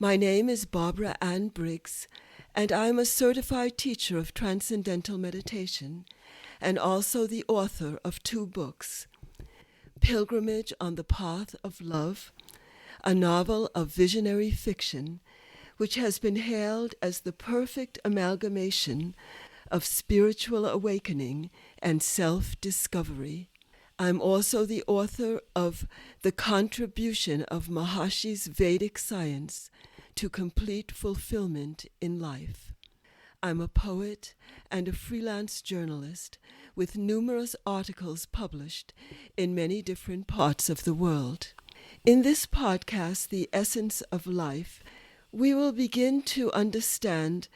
My name is Barbara Ann Briggs, and I am a certified teacher of Transcendental Meditation and also the author of 2 books, Pilgrimage on the Path of Love, a novel of visionary fiction which has been hailed as the perfect amalgamation of spiritual awakening and self-discovery. I'm also the author of The Contribution of Maharshi's Vedic Science to Complete Fulfillment in Life. I'm a poet and a freelance journalist with numerous articles published in many different parts of the world. In this podcast, The Essence of Life, we will begin to understand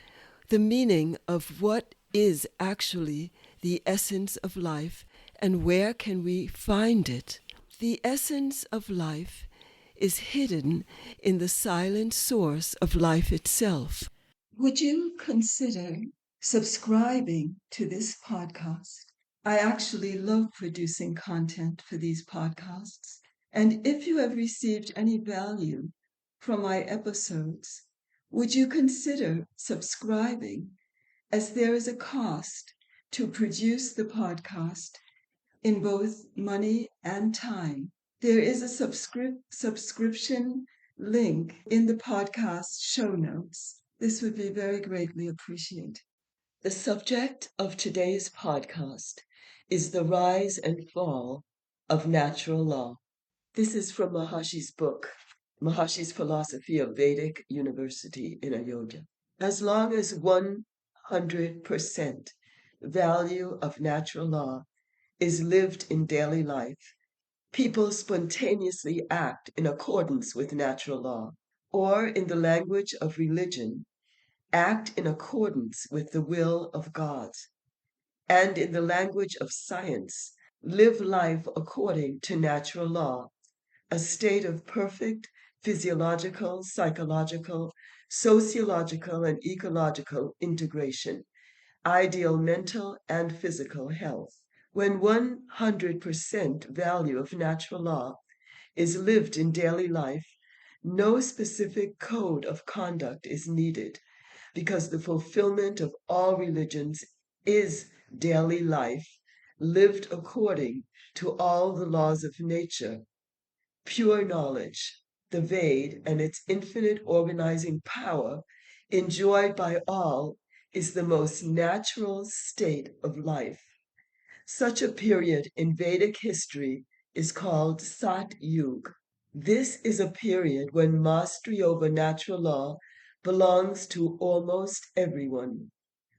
the meaning of what is actually the essence of life and where can we find it. The essence of life is hidden in the silent source of life itself. Would you consider subscribing to this podcast? I actually love producing content for these podcasts. And if you have received any value from my episodes, would you consider subscribing, as there is a cost to produce the podcast in both money and time. There is a subscription link in the podcast show notes. This would be very greatly appreciated. The subject of today's podcast is the rise and fall of natural law. This is from Maharshi's book, Maharshi's Philosophy of Vedic University in Ayodhya. As long as 100% value of natural law is lived in daily life, people spontaneously act in accordance with natural law, or in the language of religion, act in accordance with the will of God, and in the language of science, live life according to natural law, a state of perfect physiological, psychological, sociological, and ecological integration, ideal mental and physical health. When 100% value of natural law is lived in daily life, no specific code of conduct is needed, because the fulfillment of all religions is daily life, lived according to all the laws of nature. Pure knowledge, the Ved and its infinite organizing power, enjoyed by all, is the most natural state of life. Such a period in Vedic history is called Sat Yuga. This is a period when mastery over natural law belongs to almost everyone.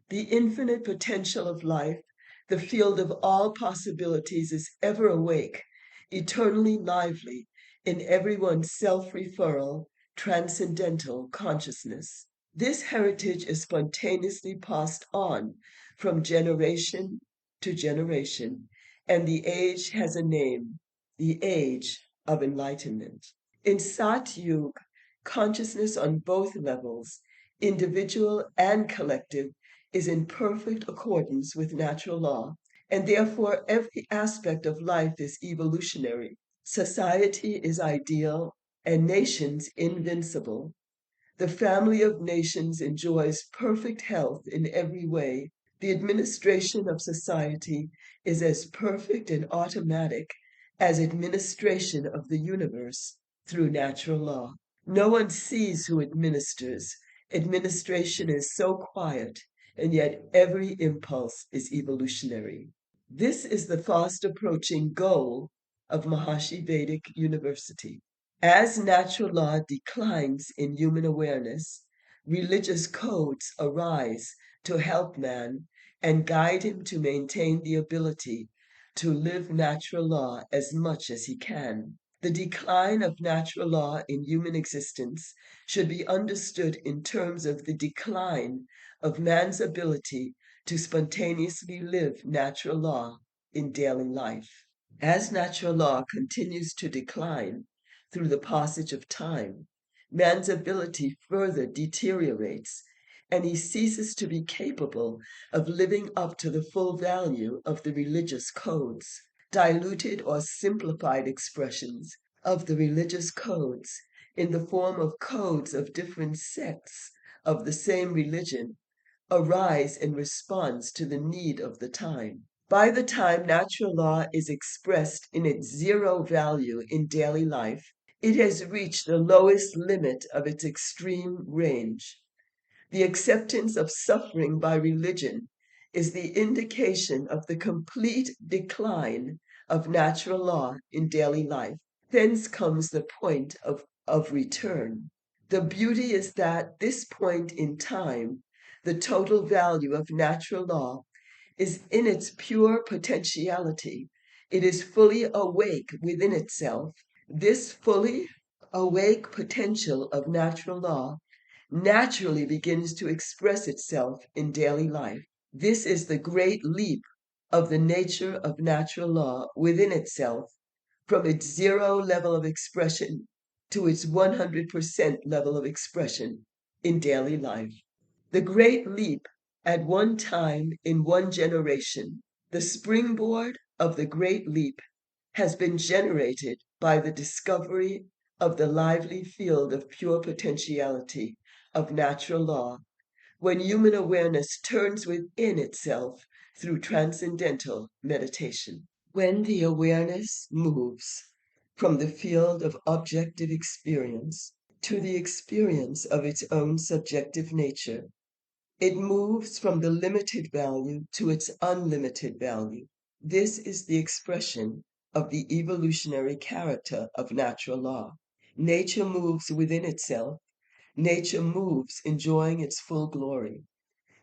The infinite potential of life, the field of all possibilities, is ever awake, eternally lively in everyone's self-referral, transcendental consciousness. This heritage is spontaneously passed on from generation to generation, and the age has a name, the age of enlightenment. In Sat Yuga, consciousness on both levels, individual and collective, is in perfect accordance with natural law, and therefore every aspect of life is evolutionary. Society is ideal, and nations invincible. The family of nations enjoys perfect health in every way. The administration of society is as perfect and automatic as administration of the universe through natural law. No one sees who administers. Administration is so quiet, and yet every impulse is evolutionary. This is the fast approaching goal of Maharshi Vedic University. As natural law declines in human awareness, religious codes arise to help man and guide him to maintain the ability to live natural law as much as he can. The decline of natural law in human existence should be understood in terms of the decline of man's ability to spontaneously live natural law in daily life. As natural law continues to decline through the passage of time, man's ability further deteriorates, and he ceases to be capable of living up to the full value of the religious codes. Diluted or simplified expressions of the religious codes in the form of codes of different sects of the same religion arise in response to the need of the time. By the time natural law is expressed in its zero value in daily life, it has reached the lowest limit of its extreme range. The acceptance of suffering by religion is the indication of the complete decline of natural law in daily life. Thence comes the point of return. The beauty is that this point in time, the total value of natural law, is in its pure potentiality. It is fully awake within itself. This fully awake potential of natural law naturally begins to express itself in daily life. This is the great leap of the nature of natural law within itself from its zero level of expression to its 100% level of expression in daily life. The great leap at one time in one generation, the springboard of the great leap has been generated by the discovery of the lively field of pure potentiality of natural law when human awareness turns within itself through transcendental meditation. When the awareness moves from the field of objective experience to the experience of its own subjective nature, it moves from the limited value to its unlimited value. This is the expression of the evolutionary character of natural law. Nature moves within itself. Nature moves enjoying its full glory.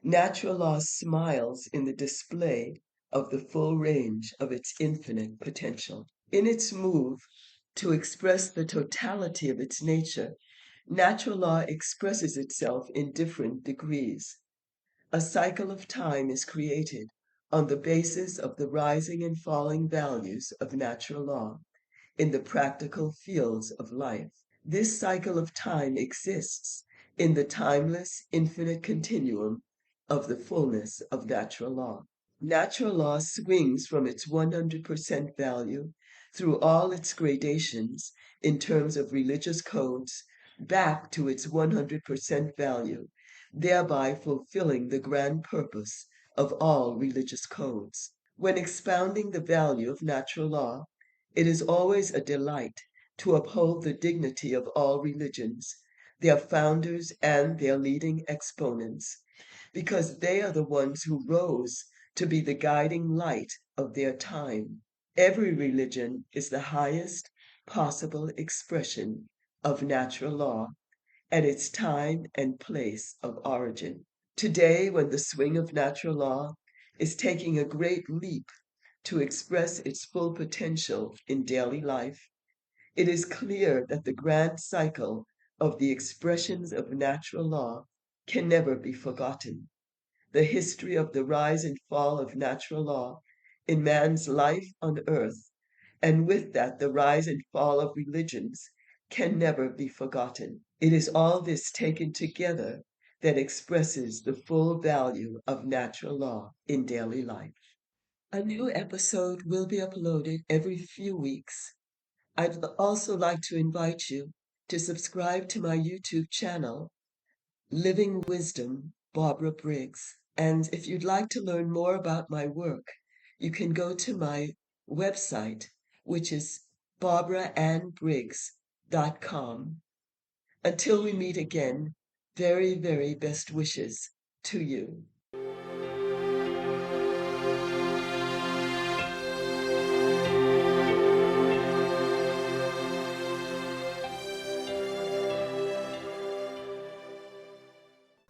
Natural law smiles in the display of the full range of its infinite potential. In its move to express the totality of its nature, natural law expresses itself in different degrees. A cycle of time is created on the basis of the rising and falling values of natural law in the practical fields of life. This cycle of time exists in the timeless, infinite continuum of the fullness of natural law. Natural law swings from its 100% value through all its gradations in terms of religious codes back to its 100% value, thereby fulfilling the grand purpose of all religious codes. When expounding the value of natural law, it is always a delight to uphold the dignity of all religions, their founders and their leading exponents, because they are the ones who rose to be the guiding light of their time. Every religion is the highest possible expression of natural law at its time and place of origin. Today, when the swing of natural law is taking a great leap to express its full potential in daily life, it is clear that the grand cycle of the expressions of natural law can never be forgotten. The history of the rise and fall of natural law in man's life on earth, and with that the rise and fall of religions, can never be forgotten. It is all this taken together that expresses the full value of natural law in daily life. A new episode will be uploaded every few weeks. I'd also like to invite you to subscribe to my YouTube channel, Living Wisdom, Barbara Briggs. And if you'd like to learn more about my work, you can go to my website, which is barbaraannbriggs.com. Until we meet again, very, very best wishes to you.